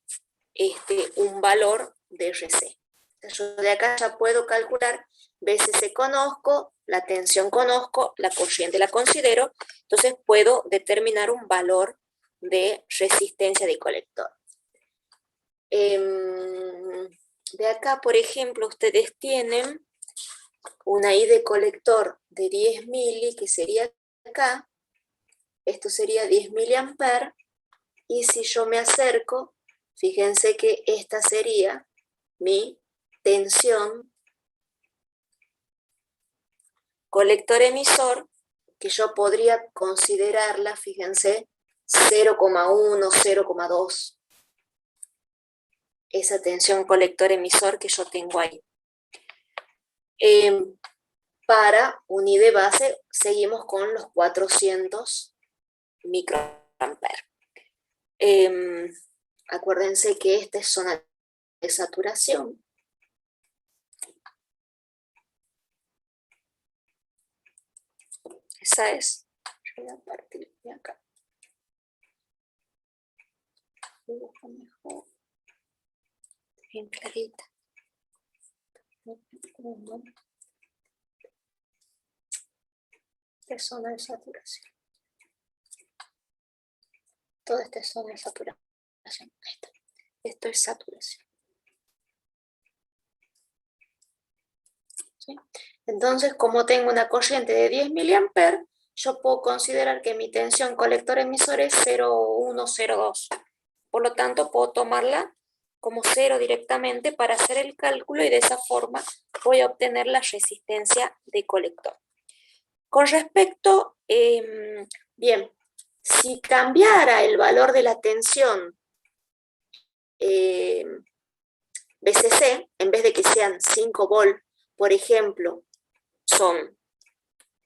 un valor de RC. Yo de acá ya puedo calcular, BCC conozco, la tensión conozco, la corriente la considero, entonces puedo determinar un valor de resistencia de colector. De acá, por ejemplo, ustedes tienen una I de colector de 10 mili, que sería acá, esto sería 10 miliamperes, y si yo me acerco, fíjense que esta sería mi tensión colector-emisor, que yo podría considerarla, fíjense, 0,1, 0,2. Esa tensión colector-emisor que yo tengo ahí. Para un I de base, seguimos con los 400 microamperes. Acuérdense que esta es zona de saturación. Esa es. Voy a partir de acá. Mejor. Bien clarita. Esta es zona de saturación. Toda esta es zona de saturación. Esto es saturación. ¿Sí? Entonces, como tengo una corriente de 10 miliamperes, yo puedo considerar que mi tensión colector-emisor es 0,102. Por lo tanto, puedo tomarla como 0 directamente para hacer el cálculo y de esa forma voy a obtener la resistencia de colector. Con respecto, bien, si cambiara el valor de la tensión BCC, en vez de que sean 5 volt, por ejemplo, son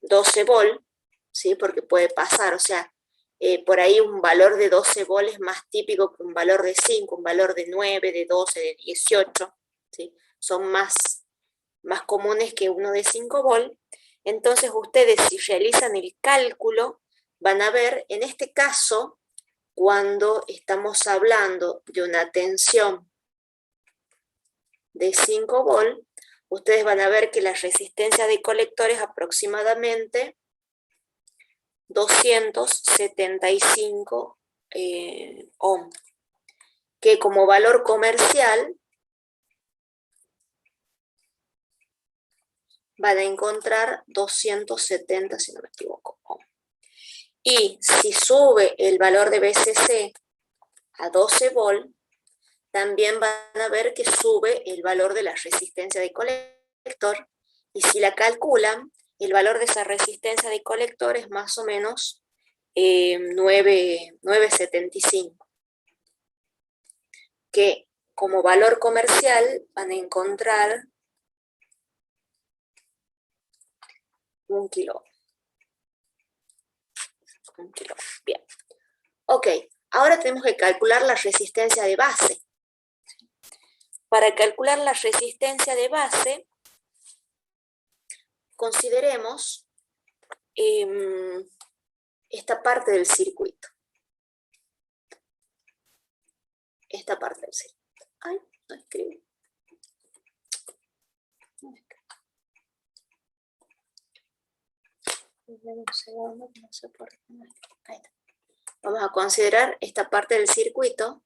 12 volt, ¿sí? Porque puede pasar, o sea, por ahí un valor de 12 volt es más típico que un valor de 5, un valor de 9, de 12, de 18, ¿sí? Son más comunes que uno de 5 volt. Entonces ustedes, si realizan el cálculo, van a ver, en este caso, cuando estamos hablando de una tensión de 5 volt, ustedes van a ver que la resistencia de colector es aproximadamente 275 ohm, que como valor comercial van a encontrar 270, si no me equivoco, ohm. Y si sube el valor de BCC a 12 volt, también van a ver que sube el valor de la resistencia de colector, y si la calculan, el valor de esa resistencia de colector es más o menos 9,75, que como valor comercial van a encontrar 1 kilo. Bien. Ok, ahora tenemos que calcular la resistencia de base. Para calcular la resistencia de base, consideremos esta parte del circuito. Esta parte del circuito. Ay, no escribí. Un segundo, no sé por qué. Ahí está. Vamos a considerar esta parte del circuito.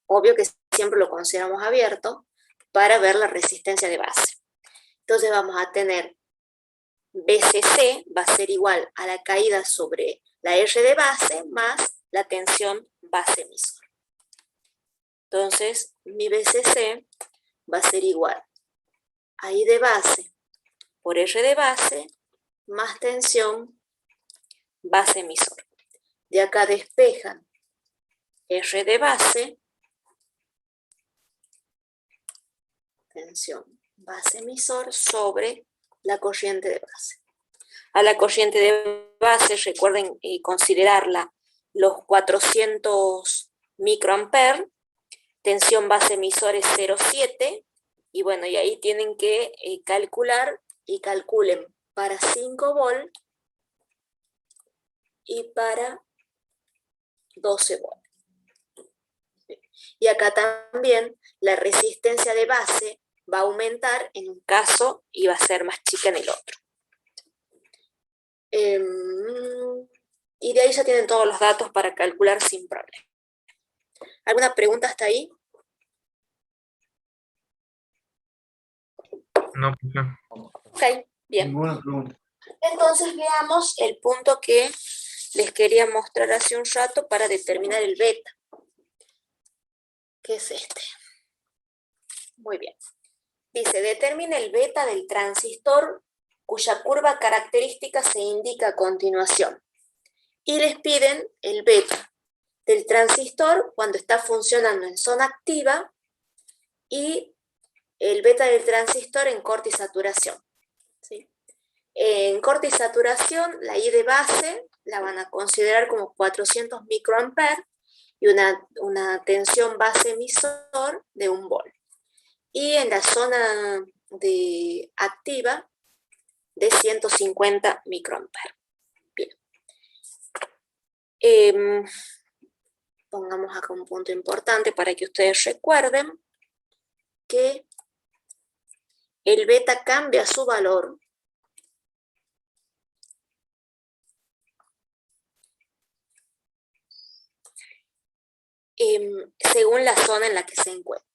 Obvio que siempre lo consideramos abierto para ver la resistencia de base. Entonces vamos a tener BCC va a ser igual a la caída sobre la R de base más la tensión base emisor. Entonces mi BCC va a ser igual a I de base por R de base más tensión base emisor. De acá despejan R de base, tensión base emisor sobre la corriente de base. A la corriente de base, recuerden considerarla los 400 microamperes, tensión base emisor es 0,7, y bueno, y ahí tienen que calcular, y calculen para 5 volt y para 12 volt. Y acá también la resistencia de base va a aumentar en un caso y va a ser más chica en el otro. Y de ahí ya tienen todos los datos para calcular sin problema. ¿Alguna pregunta hasta ahí? No, profe. Ok, bien. Ninguna pregunta. Entonces veamos el punto que les quería mostrar hace un rato para determinar el beta, que es este. Muy bien. Dice, determina el beta del transistor cuya curva característica se indica a continuación. Y les piden el beta del transistor cuando está funcionando en zona activa y el beta del transistor en corte y saturación. ¿Sí? En corte y saturación, la I de base la van a considerar como 400 microamperes y una tensión base emisor de 1 volt. Y en la zona de activa de 150 microamperes. Bien. Pongamos acá un punto importante para que ustedes recuerden que el beta cambia su valor según la zona en la que se encuentre.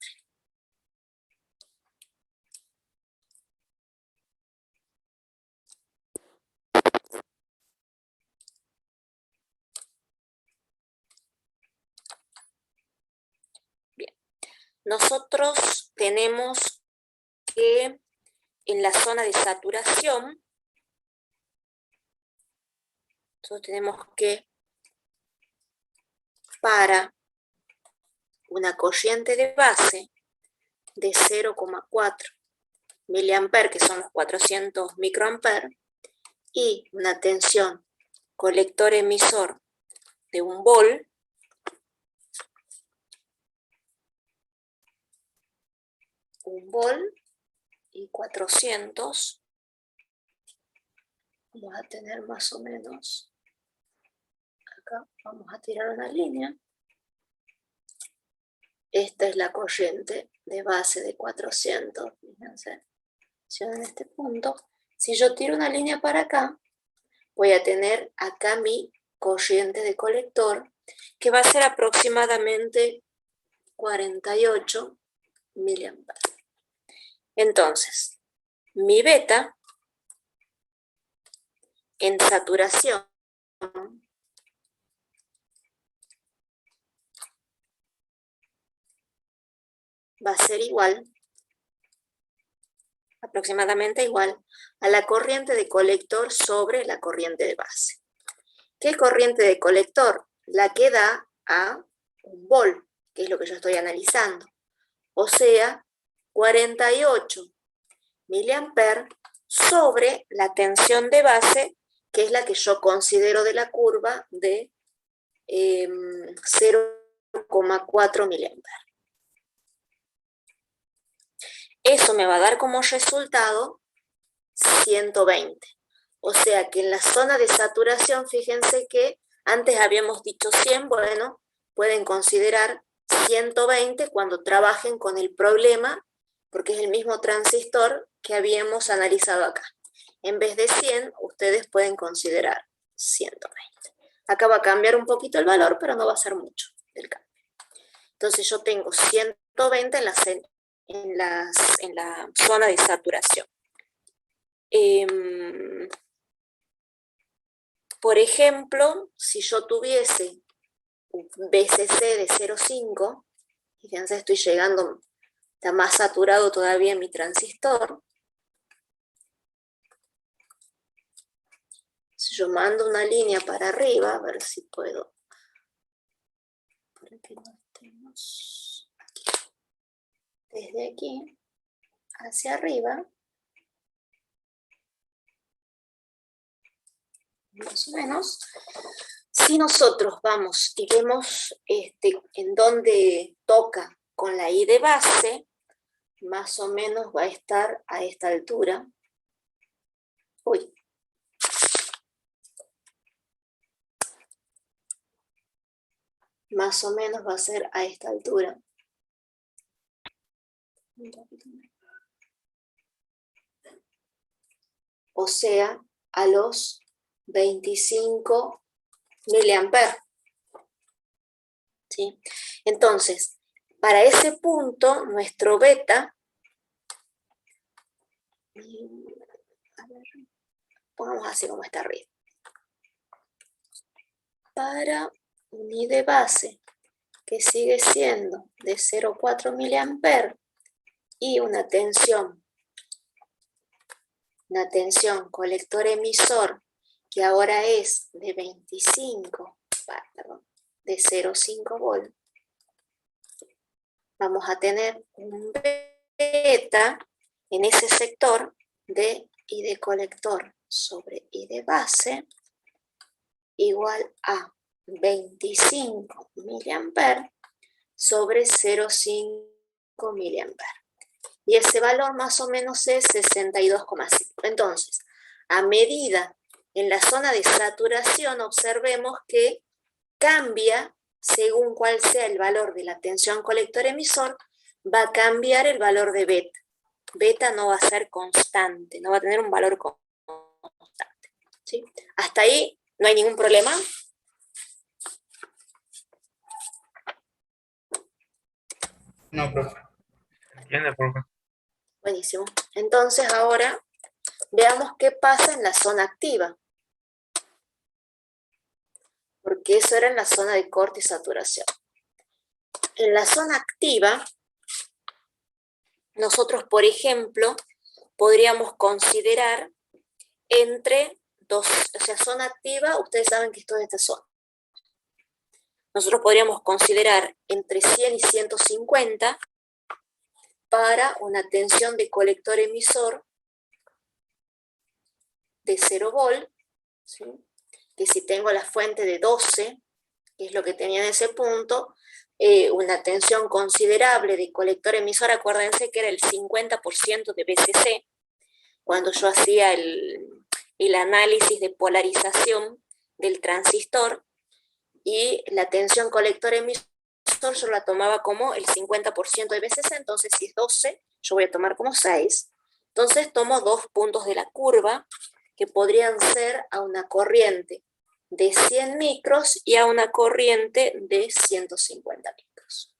Bien. Nosotros tenemos que en la zona de saturación, nosotros tenemos que para una corriente de base de 0,4 miliamperes, que son los 400 microamperes, y una tensión colector emisor de 1 volt, y 400 vamos a tener más o menos, acá vamos a tirar una línea. Esta es la corriente de base de 400, fíjense, en este punto. Si yo tiro una línea para acá, voy a tener acá mi corriente de colector, que va a ser aproximadamente 48 miliamperes. Entonces, mi beta en saturación va a ser igual, aproximadamente igual, a la corriente de colector sobre la corriente de base. ¿Qué corriente de colector? La que da a 1 volt, que es lo que yo estoy analizando. O sea, 48 miliamperes sobre la tensión de base, que es la que yo considero de la curva de 0,4 miliamperes. Eso me va a dar como resultado 120. O sea que en la zona de saturación, fíjense que antes habíamos dicho 100, bueno, pueden considerar 120 cuando trabajen con el problema, porque es el mismo transistor que habíamos analizado acá. En vez de 100, ustedes pueden considerar 120. Acá va a cambiar un poquito el valor, pero no va a ser mucho el cambio. Entonces yo tengo 120 en la zona de saturación. Por ejemplo, si yo tuviese un BCC de 0,5, fíjense, estoy llegando, está más saturado todavía mi transistor. Si yo mando una línea para arriba, a ver si puedo. Para que no estemos aquí. Desde aquí hacia arriba. Más o menos. Si nosotros vamos y vemos en dónde toca con la I de base, más o menos va a estar a esta altura. Uy. Más o menos va a ser a esta altura. O sea, a los 25 miliamperes. ¿Sí? Entonces, para ese punto, nuestro beta, a ver, pongamos así como está arriba, para un I de base que sigue siendo de 0,4 miliamperes y una tensión colector emisor que ahora es de 0,5 volt, vamos a tener un beta en ese sector de I de colector sobre I de base igual a 25 miliamperes sobre 0,5 miliamperes. Y ese valor más o menos es 62,5. Entonces, a medida en la zona de saturación, observemos que cambia, según cuál sea el valor de la tensión colector-emisor, va a cambiar el valor de beta. Beta no va a ser constante, no va a tener un valor constante. ¿Sí? Hasta ahí no hay ningún problema. No, profe. ¿Entiende, profe? Buenísimo. Entonces ahora veamos qué pasa en la zona activa. Porque eso era en la zona de corte y saturación. En la zona activa, nosotros, por ejemplo, podríamos considerar entre dos, o sea, zona activa, ustedes saben que esto es esta zona. Nosotros podríamos considerar entre 100 y 150 para una tensión de colector emisor de 0 volt, ¿sí? Que si tengo la fuente de 12, que es lo que tenía en ese punto, una tensión considerable de colector emisor, acuérdense que era el 50% de BCC, cuando yo hacía el el análisis de polarización del transistor, y la tensión colector-emisor yo la tomaba como el 50% de B60, entonces si es 12, yo voy a tomar como 6, entonces tomo 2 puntos de la curva, que podrían ser a una corriente de 100 micros y a una corriente de 150 micros.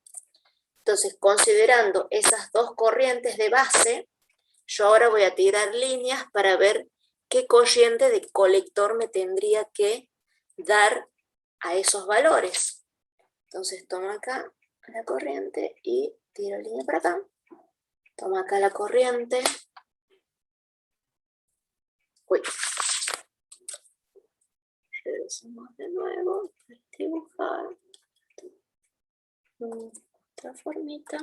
Entonces, considerando esas dos corrientes de base, yo ahora voy a tirar líneas para ver qué corriente de colector me tendría que dar a esos valores. Entonces tomo acá la corriente y tiro línea para acá. Tomo acá la corriente. Uy. Regresamos de nuevo. Dibujar. Otra formita.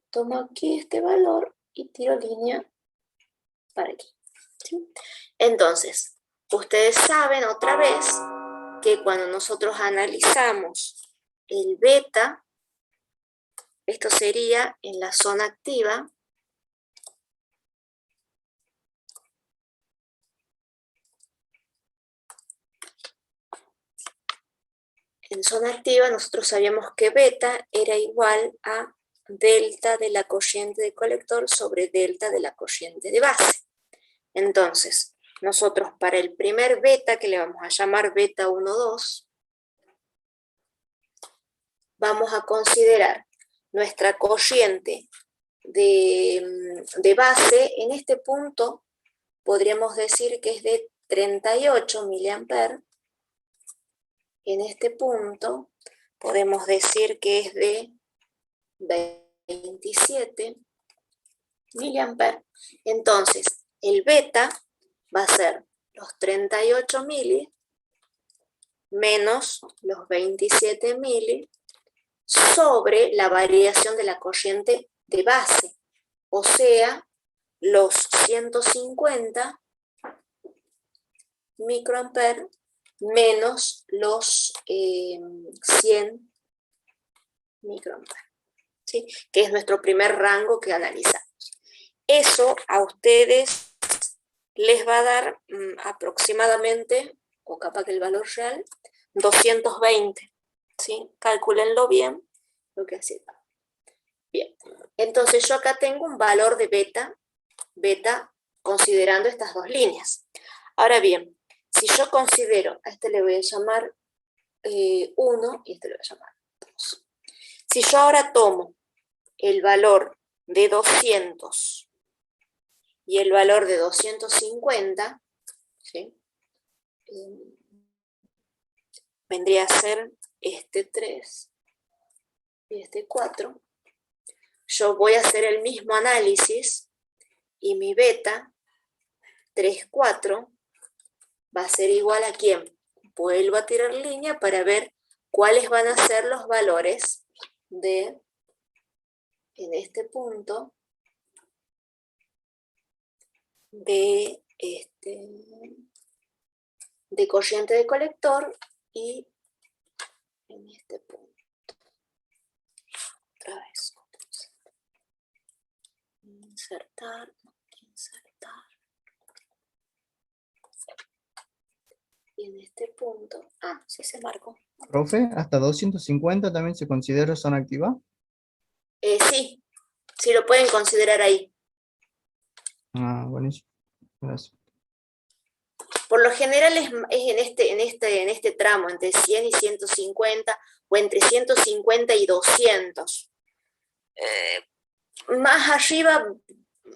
Tomo aquí este valor y tiro línea para aquí. ¿Sí? Entonces, ustedes saben otra vez que cuando nosotros analizamos el beta, esto sería en la zona activa, en zona activa nosotros sabíamos que beta era igual a delta de la corriente de colector sobre delta de la corriente de base. Entonces, nosotros para el primer beta, que le vamos a llamar beta 1,2, vamos a considerar nuestra corriente de base. En este punto podríamos decir que es de 38 mA. En este punto podemos decir que es de 27 mA. Entonces, el beta va a ser los 38 mili menos los 27 mili sobre la variación de la corriente de base, o sea, los 150 microamperes menos los 100 microamperes, ¿sí? Que es nuestro primer rango que analizamos. Eso a ustedes les va a dar aproximadamente, o capaz que el valor real, 220. ¿Sí? Calcúlenlo bien lo que hace. Bien, entonces yo acá tengo un valor de beta considerando estas dos líneas. Ahora bien, si yo considero, a este le voy a llamar 1 y a este le voy a llamar 2. Si yo ahora tomo el valor de 200 y el valor de 250, ¿sí? Vendría a ser este 3 y este 4, yo voy a hacer el mismo análisis y mi beta 3, 4 va a ser igual a ¿quién? Vuelvo a tirar línea para ver cuáles van a ser los valores de, en este punto, de corriente de colector y en este punto. Otra vez. Insertar. Y en este punto, sí se marcó. Profe, ¿hasta 250 también se considera zona activa? Sí, sí lo pueden considerar ahí. Buenísimo. Gracias. Por lo general es en este tramo, entre 100 y 150, o entre 150 y 200. Más arriba,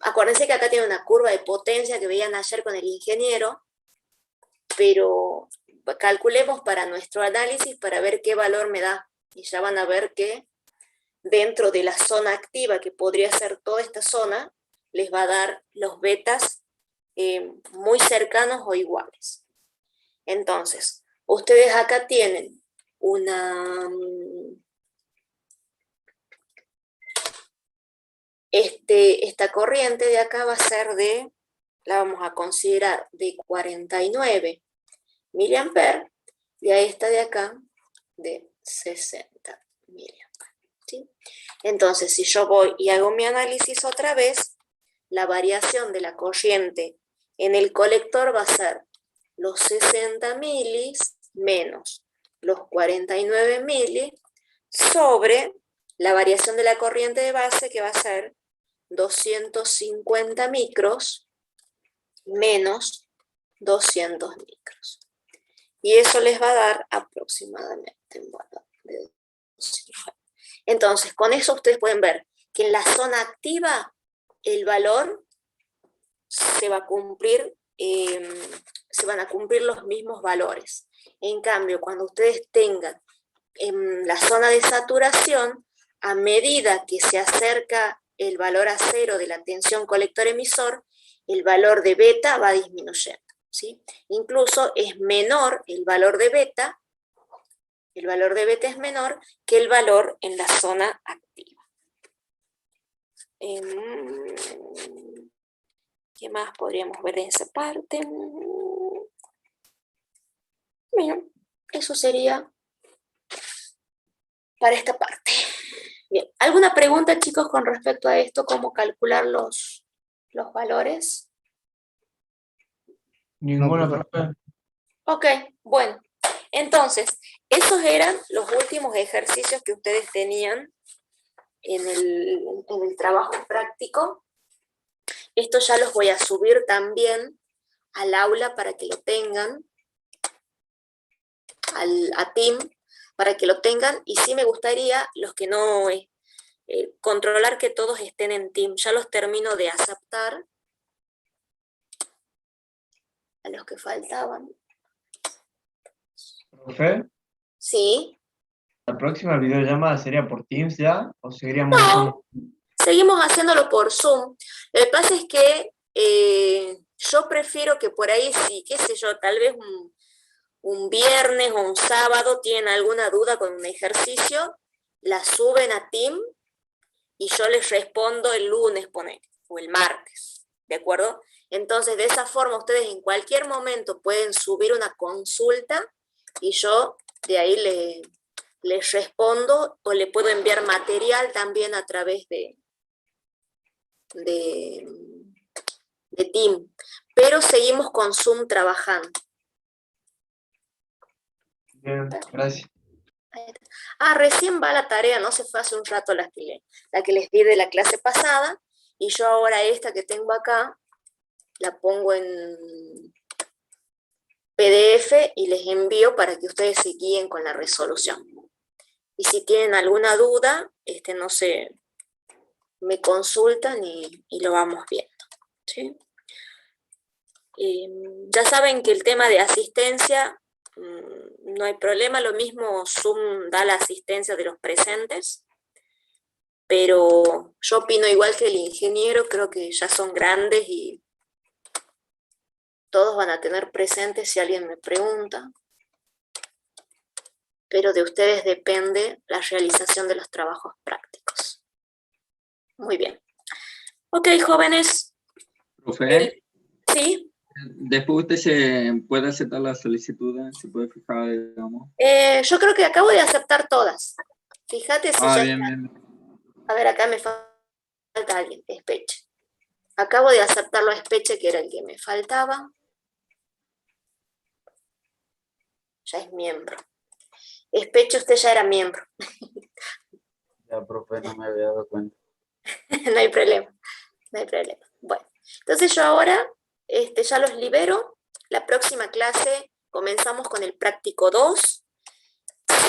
acuérdense que acá tiene una curva de potencia que veían ayer con el ingeniero, pero calculemos para nuestro análisis para ver qué valor me da. Y ya van a ver que dentro de la zona activa, que podría ser toda esta zona, les va a dar los betas muy cercanos o iguales. Entonces, ustedes acá tienen esta corriente de acá va a ser la vamos a considerar de 49 mA, y a esta de acá de 60 mA. ¿Sí? Entonces, si yo voy y hago mi análisis otra vez, la variación de la corriente En el colector va a ser los 60 milis menos los 49 milis sobre la variación de la corriente de base, que va a ser 250 micros menos 200 micros. Y eso les va a dar aproximadamente, bueno, entonces, con eso ustedes pueden ver que en la zona activa el valor se va a cumplir, se van a cumplir los mismos valores. En cambio, cuando ustedes tengan en la zona de saturación, a medida que se acerca el valor a cero de la tensión colector-emisor, el valor de beta va disminuyendo, ¿sí? Incluso es menor el valor de beta es menor que el valor en la zona activa. ¿Qué más podríamos ver en esa parte? Bien, eso sería para esta parte. Bien, ¿alguna pregunta, chicos, con respecto a esto? ¿Cómo calcular los valores? Ninguna, profe. Ok, bueno. Entonces, esos eran los últimos ejercicios que ustedes tenían en el trabajo práctico. Esto ya los voy a subir también al aula para que lo tengan, a Team, para que lo tengan, y sí me gustaría, los que no, controlar que todos estén en Team. Ya los termino de aceptar, a los que faltaban. Profe, Sí. ¿la próxima videollamada sería por Teams ya? ¿O seguiríamos? No, seguimos haciéndolo por Zoom. Lo que pasa es que yo prefiero que por ahí, sí, qué sé yo, tal vez un viernes o un sábado tienen alguna duda con un ejercicio, la suben a Team y yo les respondo el lunes, o el martes, ¿de acuerdo? Entonces, de esa forma, ustedes en cualquier momento pueden subir una consulta y yo de ahí les respondo, o le puedo enviar material también a través de Team. Pero seguimos con Zoom trabajando. Bien, gracias. Recién va la tarea, no se fue hace un rato la que les di de la clase pasada, y yo ahora esta que tengo acá, la pongo en PDF y les envío para que ustedes se guíen con la resolución. Y si tienen alguna duda, no sé, me consultan y lo vamos viendo, ¿sí? Ya saben que el tema de asistencia, no hay problema, lo mismo Zoom da la asistencia de los presentes, pero yo opino igual que el ingeniero, creo que ya son grandes y todos van a tener presentes si alguien me pregunta, pero de ustedes depende la realización de los trabajos prácticos. Muy bien. Ok, jóvenes. Profe, ¿Sí? después usted se puede aceptar la solicitud, se puede fijar, digamos. Yo creo que acabo de aceptar todas. Fíjate si ya bien, está. bien. A ver, acá me falta alguien, Espeche. Acabo de aceptarlo a Espeche, que era el que me faltaba. Ya es miembro. Espeche, usted ya era miembro. Ya, profe, no me había dado cuenta. No hay problema, no hay problema. Bueno, entonces yo ahora ya los libero. La próxima clase comenzamos con el práctico 2.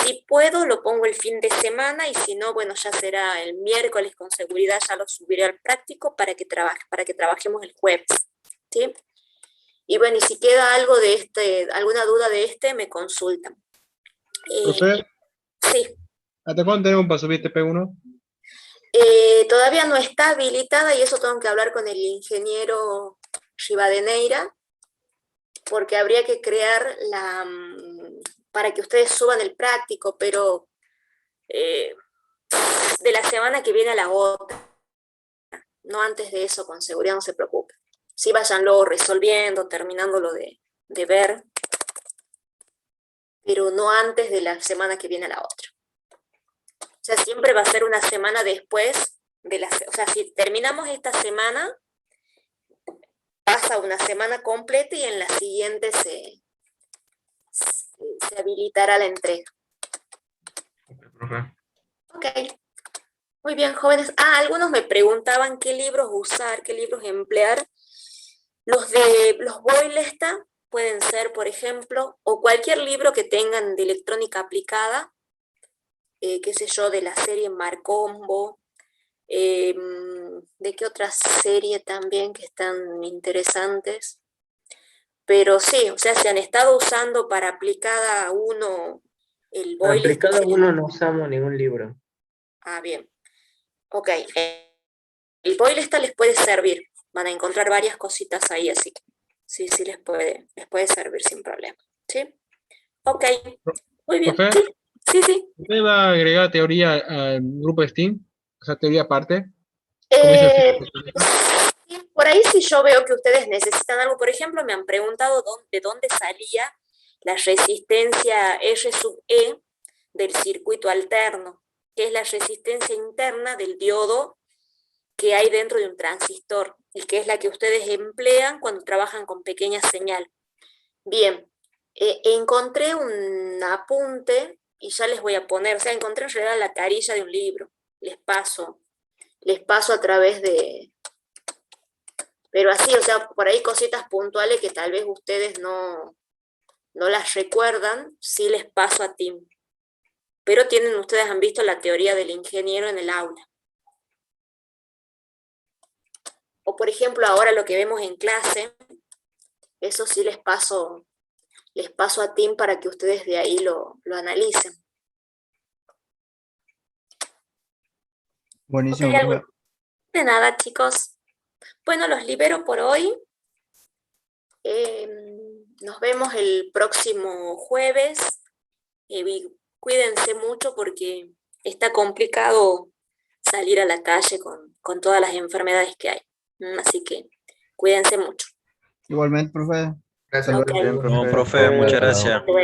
Si puedo, lo pongo el fin de semana, y si no, bueno, ya será el miércoles, con seguridad ya lo subiré al práctico para que trabajemos el jueves, ¿sí? Y bueno, y si queda algo de alguna duda de me consultan. Profe, Sí. ¿hasta cuándo tenemos para subir este P1? Todavía no está habilitada, y eso tengo que hablar con el ingeniero Rivadeneira, porque habría que crear para que ustedes suban el práctico, pero de la semana que viene a la otra, no antes de eso, con seguridad, no se preocupen. Sí, váyanlo resolviendo, terminándolo de ver, pero no antes de la semana que viene a la otra. O sea, siempre va a ser una semana después o sea, si terminamos esta semana, pasa una semana completa y en la siguiente se habilitará la entrega. Profe. Ok, muy bien, jóvenes. Algunos me preguntaban qué libros usar, qué libros emplear. Los de los Boylestad pueden ser, por ejemplo, o cualquier libro que tengan de electrónica aplicada, qué sé yo, de la serie Marcombo, de qué otra serie también que están interesantes. Pero sí, o sea, se han estado usando para aplicada 1 el Para Boylestad. aplicada 1 no usamos ningún libro. Bien. Ok. El Boylestad les puede servir. Van a encontrar varias cositas ahí, así que sí les puede servir sin problema. ¿Sí? Ok. Muy bien. Profe, Sí. ¿usted va a agregar teoría al grupo de Steam? O sea, teoría aparte. Sí, por ahí sí yo veo que ustedes necesitan algo. Por ejemplo, me han preguntado de dónde salía la resistencia R sub E del circuito alterno, que es la resistencia interna del diodo que hay dentro de un transistor, y que es la que ustedes emplean cuando trabajan con pequeña señal. Bien, encontré un apunte, y ya les voy a poner, o sea, encontré en realidad la carilla de un libro, les paso a través de... Pero así, o sea, por ahí cositas puntuales que tal vez ustedes no las recuerdan, sí les paso a Tim. Pero ustedes han visto la teoría del ingeniero en el aula. O por ejemplo, ahora lo que vemos en clase, eso sí les paso a Tim para que ustedes de ahí lo analicen. Buenísimo, Okay, profe. de nada, chicos. Bueno, los libero por hoy. Nos vemos el próximo jueves. Cuídense mucho porque está complicado salir a la calle con todas las enfermedades que hay. Así que cuídense mucho. Igualmente, profe. Gracias, Ok. profe. Profe, muchas gracias.